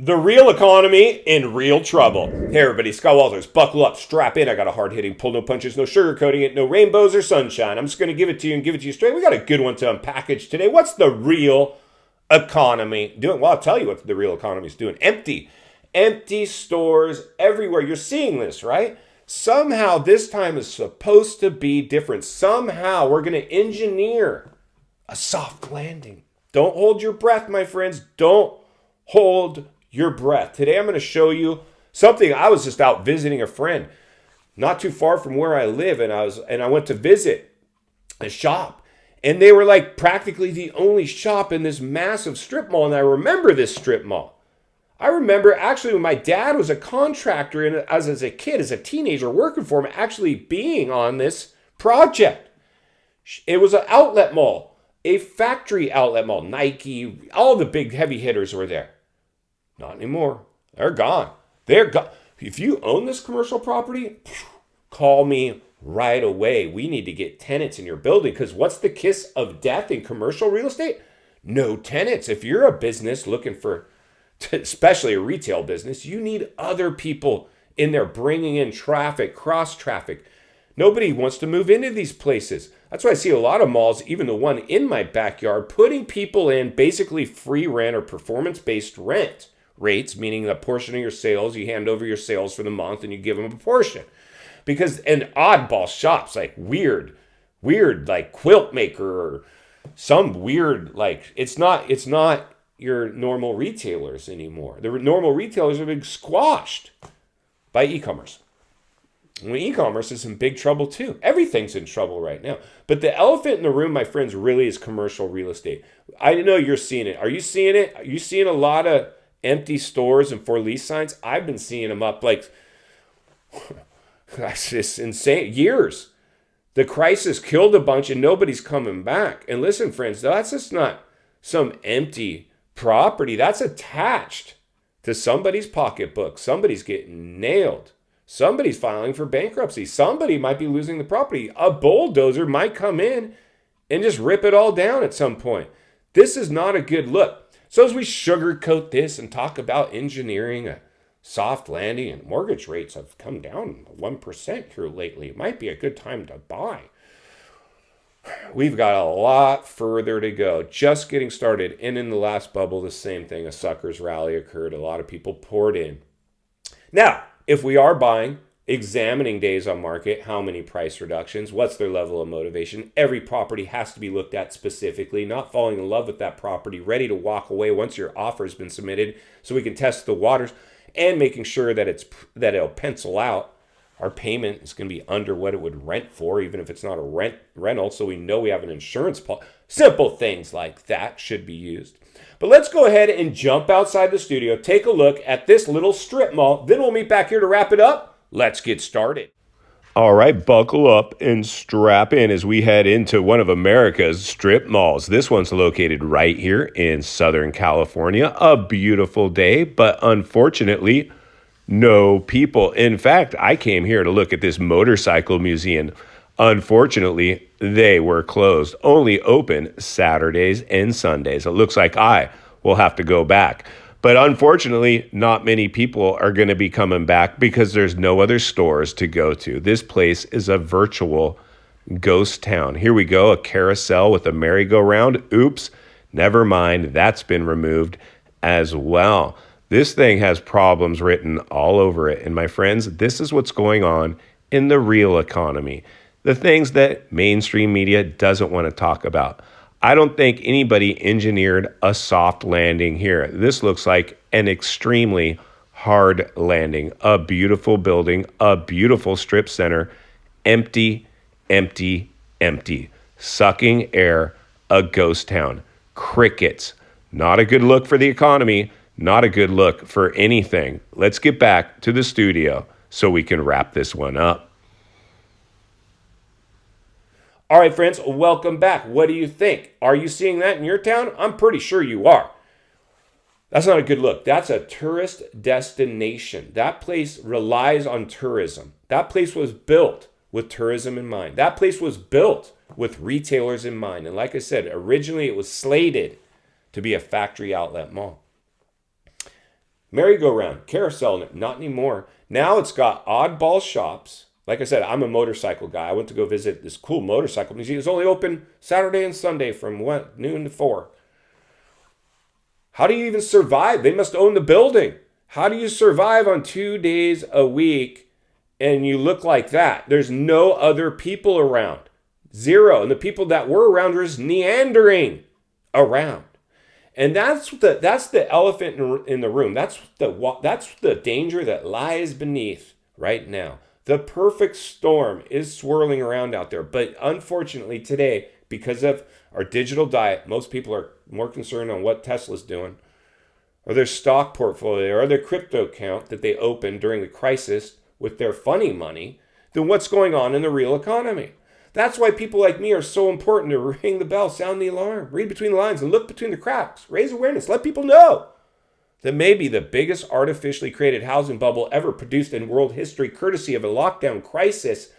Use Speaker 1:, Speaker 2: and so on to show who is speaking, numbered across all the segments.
Speaker 1: The real economy in real trouble. Hey everybody, Scott Walters. Buckle up, strap in. I got a hard-hitting pull, no punches, no sugarcoating it, no rainbows or sunshine. I'm just going to give it to you and give it to you straight. We got a good one to unpackage today. What's the real economy doing? Well, I'll tell you what the real economy is doing. Empty stores everywhere. You're seeing this, right? Somehow this time is supposed to be different. Somehow we're going to engineer a soft landing. Don't hold your breath, my friends. Don't hold your breath. Today I'm going to show you something. I was just out visiting a friend not too far from where I live, and I went to visit a shop, and they were like practically the only shop in this massive strip mall. And I remember this strip mall. I remember actually when my dad was a contractor and as a kid, as a teenager working for him, actually being on this project. It was an outlet mall, a factory outlet mall. Nike, all the big heavy hitters were there. Not anymore. They're gone. They're gone. If you own this commercial property, call me right away. We need to get tenants in your building, because what's the kiss of death in commercial real estate? No tenants. If you're a business looking for, especially a retail business, you need other people in there bringing in traffic, cross traffic. Nobody wants to move into these places. That's why I see a lot of malls, even the one in my backyard, putting people in basically free rent or performance-based rent rates, meaning a portion of your sales, you hand over your sales for the month and you give them a portion. Because an oddball shops, like weird like quilt maker or some weird, like it's not your normal retailers anymore. The normal retailers are being squashed by e-commerce. Well, e-commerce is in big trouble too. Everything's in trouble right now. But the elephant in the room, my friends, really is commercial real estate. I know you're seeing it. Are you seeing it? Are you seeing a lot of empty stores and for lease signs? I've been seeing them up like, that's just insane. Years. The crisis killed a bunch and nobody's coming back. And listen, friends, that's just not some empty property. That's attached to somebody's pocketbook. Somebody's getting nailed. Somebody's filing for bankruptcy. Somebody might be losing the property. A bulldozer might come in and just rip it all down at some point. This is not a good look. So as we sugarcoat this and talk about engineering a soft landing, and mortgage rates have come down 1% here lately, it might be a good time to buy. We've got a lot further to go. Just getting started. And in the last bubble, the same thing. A sucker's rally occurred. A lot of people poured in. Now, if we are buying, examining days on market, how many price reductions, what's their level of motivation? Every property has to be looked at specifically, not falling in love with that property, ready to walk away once your offer has been submitted so we can test the waters, and making sure that it'll pencil out. Our payment is going to be under what it would rent for, even if it's not a rental, so we know we have an insurance policy. Simple things like that should be used. But let's go ahead and jump outside the studio, take a look at this little strip mall, then we'll meet back here to wrap it up. Let's get started. All right, buckle up and strap in as we head into one of America's strip malls. This one's located right here in Southern California. A beautiful day, but unfortunately, no people. In fact, I came here to look at this motorcycle museum. Unfortunately, they were closed, only open Saturdays and Sundays. It looks like I will have to go back. But unfortunately, not many people are going to be coming back because there's no other stores to go to. This place is a virtual ghost town. Here we go, a carousel with a merry-go-round. Oops, never mind, that's been removed as well. This thing has problems written all over it. And my friends, this is what's going on in the real economy. The things that mainstream media doesn't want to talk about. I don't think anybody engineered a soft landing here. This looks like an extremely hard landing. A beautiful building, a beautiful strip center, empty, empty, empty. Sucking air, a ghost town. Crickets. Not a good look for the economy, not a good look for anything. Let's get back to the studio so we can wrap this one up. All right, friends, welcome back. What do you think? Are you seeing that in your town? I'm pretty sure you are. That's not a good look. That's a tourist destination. That place relies on tourism. That place was built with tourism in mind. That place was built with retailers in mind. And like I said, originally it was slated to be a factory outlet mall. merry-go-round, carousel, not anymore. Now it's got oddball shops. Like I said, I'm a motorcycle guy. I went to go visit this cool motorcycle museum. It's only open Saturday and Sunday from noon to 4. How do you even survive? They must own the building. How do you survive on 2 days a week and you look like that? There's no other people around. Zero. And the people that were around were just meandering around. And that's the elephant in the room. That's the danger that lies beneath right now. The perfect storm is swirling around out there. But unfortunately today, because of our digital diet, most people are more concerned on what Tesla's doing, or their stock portfolio, or their crypto account that they opened during the crisis with their funny money, than what's going on in the real economy. That's why people like me are so important to ring the bell, sound the alarm, read between the lines, and look between the cracks. Raise awareness. Let people know that maybe the biggest artificially created housing bubble ever produced in world history, courtesy of a lockdown crisis,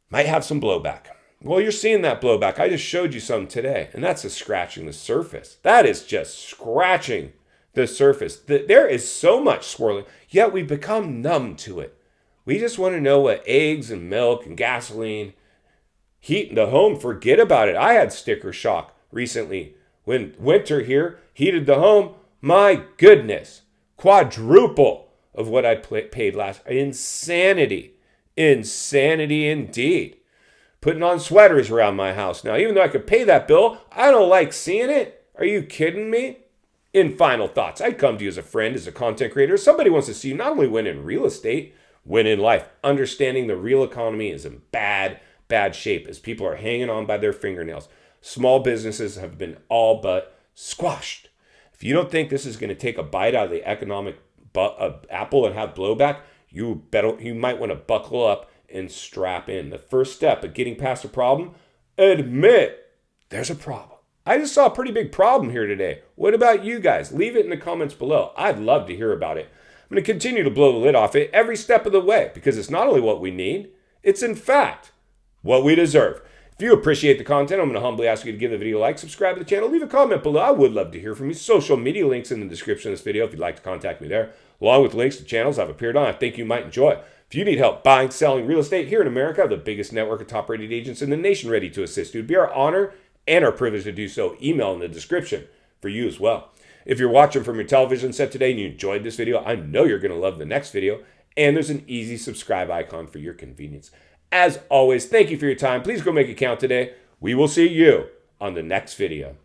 Speaker 1: might have some blowback. Well, you're seeing that blowback. I just showed you some today, and that's just scratching the surface. That is just scratching the surface. There is so much swirling, yet we've become numb to it. We just want to know what eggs and milk and gasoline, heat in the home, forget about it. I had sticker shock recently when winter here heated the home. My goodness, quadruple of what I paid last. Insanity. Insanity indeed. Putting on sweaters around my house now. Even though I could pay that bill, I don't like seeing it. Are you kidding me? In final thoughts, I come to you as a friend, as a content creator. Somebody wants to see you not only win in real estate, win in life. Understanding the real economy is in bad shape as people are hanging on by their fingernails. Small businesses have been all but squashed. If you don't think this is going to take a bite out of the economic apple and have blowback, you might want to buckle up and strap in. The first step of getting past a problem, admit there's a problem. I just saw a pretty big problem here today. What about you guys? Leave it in the comments below. I'd love to hear about it. I'm going to continue to blow the lid off it every step of the way because it's not only what we need, it's in fact what we deserve. If you appreciate the content, I'm going to humbly ask you to give the video a like, subscribe to the channel, leave a comment below. I would love to hear from you. Social media links in the description of this video if you'd like to contact me there, along with links to channels I've appeared on I think you might enjoy. If you need help buying, selling real estate here in America, I have the biggest network of top-rated agents in the nation ready to assist you. It'd be our honor and our privilege to do so. Email in the description for you as well. If you're watching from your television set today and you enjoyed this video, I know you're going to love the next video. And there's an easy subscribe icon for your convenience. As always, thank you for your time. Please go make it count today. We will see you on the next video.